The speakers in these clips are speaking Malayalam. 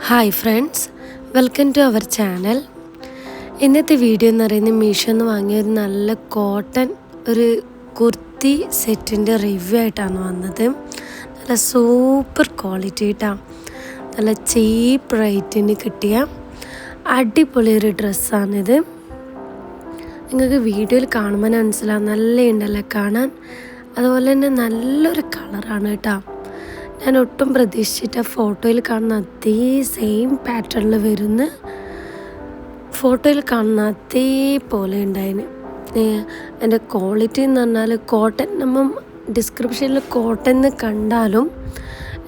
Hi friends, welcome to our channel. ഇന്നത്തെ വീഡിയോ എന്ന് പറയുന്നത് മീഷോന്ന് വാങ്ങിയ ഒരു നല്ല കോട്ടൺ ഒരു കുർത്തി സെറ്റിൻ്റെ റിവ്യൂ ആയിട്ടാണ് വന്നത്. നല്ല സൂപ്പർ ക്വാളിറ്റി ആയിട്ടാണ്, നല്ല ചീപ്പ് റേറ്റിന് കിട്ടിയ അടിപൊളി ഒരു ഡ്രസ്സാണിത്. നിങ്ങൾക്ക് വീഡിയോയിൽ കാണുമ്പോൾ മനസ്സിലാവും, നല്ല ഉണ്ടല്ലോ കാണാൻ. അതുപോലെ തന്നെ നല്ലൊരു കളറാണ് കേട്ടോ. ഞാൻ ഒട്ടും പ്രതീക്ഷിച്ചിട്ട് ഫോട്ടോയിൽ കാണുന്ന അതേ സെയിം പാറ്റേണിൽ വരുന്ന ഫോട്ടോയിൽ കാണുന്ന അതേപോലെ ഉണ്ടായിന്. എൻ്റെ ക്വാളിറ്റി എന്ന് പറഞ്ഞാൽ കോട്ടൺ, നമ്മൾ ഡിസ്ക്രിപ്ഷനിൽ കോട്ടൺ എന്ന് കണ്ടാലും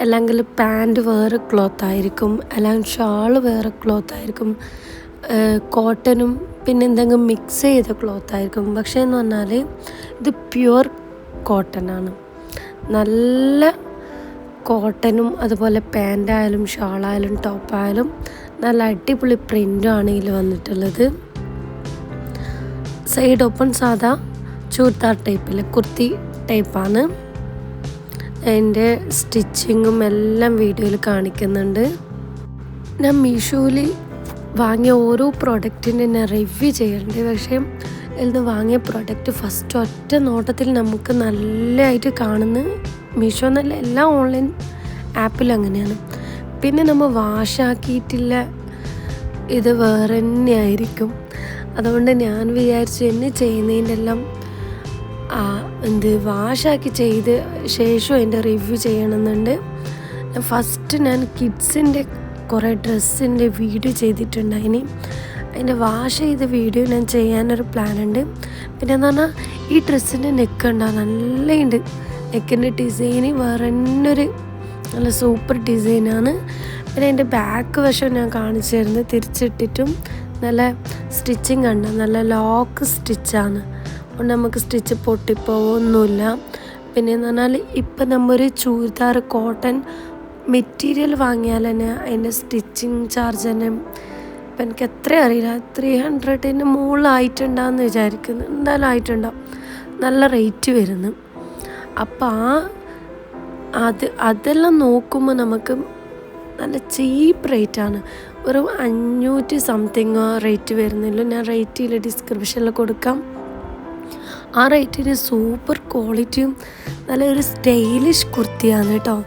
അല്ലെങ്കിൽ പാൻറ്റ് വേറെ ക്ലോത്ത് ആയിരിക്കും, അല്ലെങ്കിൽ ഷാൾ വേറെ ക്ലോത്ത് ആയിരിക്കും, കോട്ടനും പിന്നെ എന്തെങ്കിലും മിക്സ് ചെയ്ത ക്ലോത്ത് ആയിരിക്കും. പക്ഷേ എന്ന് പറഞ്ഞാൽ ഇത് പ്യുവർ കോട്ടനാണ്. നല്ല കോട്ടനും അതുപോലെ പാൻറ്റായാലും ഷാളായാലും ടോപ്പായാലും നല്ല അടിപൊളി പ്രിൻ്റാണ് ഇതിൽ വന്നിട്ടുള്ളത്. സൈഡ് ഓപ്പൺ സാധാ ചുരിദാർ ടൈപ്പിൽ കുർത്തി ടൈപ്പാണ്. അതിൻ്റെ സ്റ്റിച്ചിങ്ങും എല്ലാം വീഡിയോയിൽ കാണിക്കുന്നുണ്ട്. ഞാൻ മീഷോയിൽ വാങ്ങിയ ഓരോ പ്രോഡക്റ്റിൻ്റെ ഞാൻ റിവ്യൂ ചെയ്യലുണ്ട്. പക്ഷേ ഇതിൽ വാങ്ങിയ പ്രോഡക്റ്റ് ഫസ്റ്റ് ഒറ്റ നോട്ടത്തിൽ നമുക്ക് നല്ലതായിട്ട് കാണുന്ന മീഷോ എന്നല്ല, എല്ലാ ഓൺലൈൻ ആപ്പിലും അങ്ങനെയാണ്. പിന്നെ നമ്മൾ വാഷാക്കിയിട്ടില്ല ഇത് വേറെ തന്നെ ആയിരിക്കും. അതുകൊണ്ട് ഞാൻ വിചാരിച്ചു എന്നെ ചെയ്യുന്നതിൻ്റെ എല്ലാം വാഷാക്കി ചെയ്ത് ശേഷം അതിൻ്റെ റിവ്യൂ ചെയ്യണമെന്നുണ്ട്. ഫസ്റ്റ് ഞാൻ കിഡ്സിൻ്റെ കുറേ ഡ്രസ്സിൻ്റെ വീഡിയോ ചെയ്തിട്ടുണ്ടായിനി. അതിൻ്റെ വാഷ് ചെയ്ത വീഡിയോ ഞാൻ ചെയ്യാനൊരു പ്ലാനുണ്ട്. പിന്നെ എന്ന് പറഞ്ഞാൽ ഈ ഡ്രസ്സിൻ്റെ നെക്ക് ഉണ്ടാകും, നല്ലുണ്ട്. നെക്കിൻ്റെ ഡിസൈന് വേറെ തന്നെ ഒരു നല്ല സൂപ്പർ ഡിസൈനാണ്. പിന്നെ അതിൻ്റെ ബാക്ക് വശം ഞാൻ കാണിച്ചു തരുന്നത് തിരിച്ചിട്ടിട്ടും നല്ല സ്റ്റിച്ചിങ് കണ്ട നല്ല ലോക്ക് സ്റ്റിച്ചാണ്. അതുകൊണ്ട് നമുക്ക് സ്റ്റിച്ച് പൊട്ടിപ്പോവൊന്നുമില്ല. പിന്നെ എന്ന് പറഞ്ഞാൽ ഇപ്പം നമ്മൊരു ചുരിദാർ കോട്ടൺ മെറ്റീരിയൽ വാങ്ങിയാൽ തന്നെ അതിൻ്റെ സ്റ്റിച്ചിങ് ചാർജ് തന്നെ ഇപ്പം എനിക്ക് എത്ര അറിയില്ല, 300 മുകളിലായിട്ടുണ്ടാകുമെന്ന് വിചാരിക്കുന്നു. എന്തായാലും ആയിട്ടുണ്ടാവും, നല്ല റേറ്റ് വരുന്നു. അപ്പം അതെല്ലാം നോക്കുമ്പോൾ നമുക്ക് നല്ല ചീപ്പ് റേറ്റാണ്. ഒരു 500 സംതിങ് റേറ്റ് വരുന്നില്ല. ഞാൻ റേറ്റിൽ ഡിസ്ക്രിപ്ഷനിൽ കൊടുക്കാം. ആ റേറ്റിന് സൂപ്പർ ക്വാളിറ്റിയും നല്ലൊരു സ്റ്റൈലിഷ് കുർത്തിയാണ് കേട്ടോ.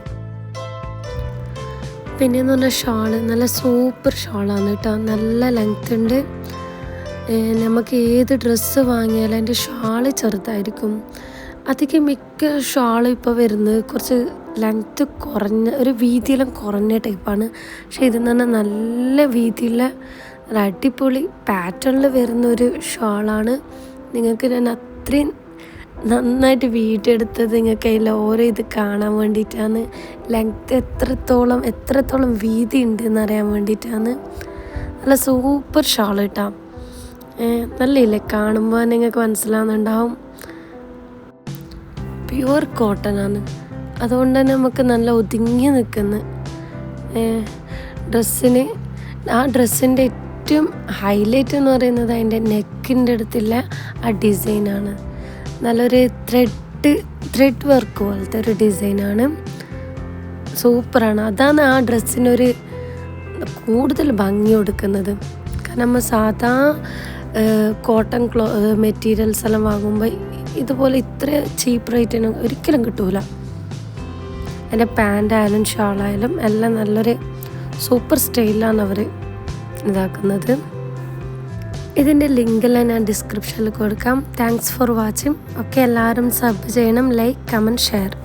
പിന്നെയെന്ന് പറഞ്ഞാൽ ഷാള് നല്ല സൂപ്പർ ഷാളാണ് കേട്ടോ. നല്ല ലെങ്ത് ഉണ്ട്. നമുക്ക് ഏത് ഡ്രസ്സ് വാങ്ങിയാലും അതിൻ്റെ ഷാള് ചെറുതായിരിക്കും. അധികം മിക്ക ഷാളും ഇപ്പോൾ വരുന്നത് കുറച്ച് ലെങ്ത്ത് കുറഞ്ഞ ഒരു വീതിയെല്ലാം കുറഞ്ഞ ടൈപ്പാണ്. പക്ഷേ ഇതെന്ന് പറഞ്ഞാൽ നല്ല വീതിയുള്ള നല്ല അടിപൊളി പാറ്റേണിൽ വരുന്നൊരു ഷാളാണ്. നിങ്ങൾക്ക് ഞാൻ അത്രയും നന്നായിട്ട് വീഡിയോ എടുത്തത് നിങ്ങൾക്ക് അതിൽ ഓരോ ഇത് കാണാൻ വേണ്ടിയിട്ടാണ്. ലെങ്ത്ത് എത്രത്തോളം വീതി ഉണ്ട് എന്നറിയാൻ വേണ്ടിയിട്ടാണ്. നല്ല സൂപ്പർ ഷാൾ കേട്ടോ. നല്ലില്ലേ, കാണുമ്പോൾ നിങ്ങൾക്ക് മനസ്സിലാവുന്നുണ്ടാവും. പ്യുവർ കോട്ടനാണ്. അതുകൊണ്ട് തന്നെ നമുക്ക് നല്ല ഒതുങ്ങി നിൽക്കുന്ന ഡ്രസ്സിന്. ആ ഡ്രസ്സിൻ്റെ ഏറ്റവും ഹൈലൈറ്റ് എന്ന് പറയുന്നത് അതിൻ്റെ നെക്കിൻ്റെ അടുത്തുള്ള ആ ഡിസൈനാണ്. നല്ലൊരു ത്രെഡ് വർക്ക് പോലത്തെ ഒരു ഡിസൈനാണ്. സൂപ്പറാണ്. അതാണ് ആ ഡ്രസ്സിനൊരു കൂടുതൽ ഭംഗി കൊടുക്കുന്നത്. കാരണം നമ്മൾ സാധാ കോട്ടൺ മെറ്റീരിയൽസ് എല്ലാം വാങ്ങുമ്പോൾ ഇതുപോലെ ഇത്ര ചീപ്പ് റേറ്റിന് ഒരിക്കലും കിട്ടൂല. എൻ്റെ പാൻറ്റായാലും ഷാളായാലും എല്ലാം നല്ലൊരു സൂപ്പർ സ്റ്റൈലാണ് അവർ ഇതാക്കുന്നത്. ഇതിൻ്റെ ലിങ്കെല്ലാം ഞാൻ ഡിസ്ക്രിപ്ഷനിൽ കൊടുക്കാം. Thanks for watching. ഓക്കെ, എല്ലാവരും സബ് ചെയ്യണം, ലൈക്ക്, കമൻറ്റ്, ഷെയർ.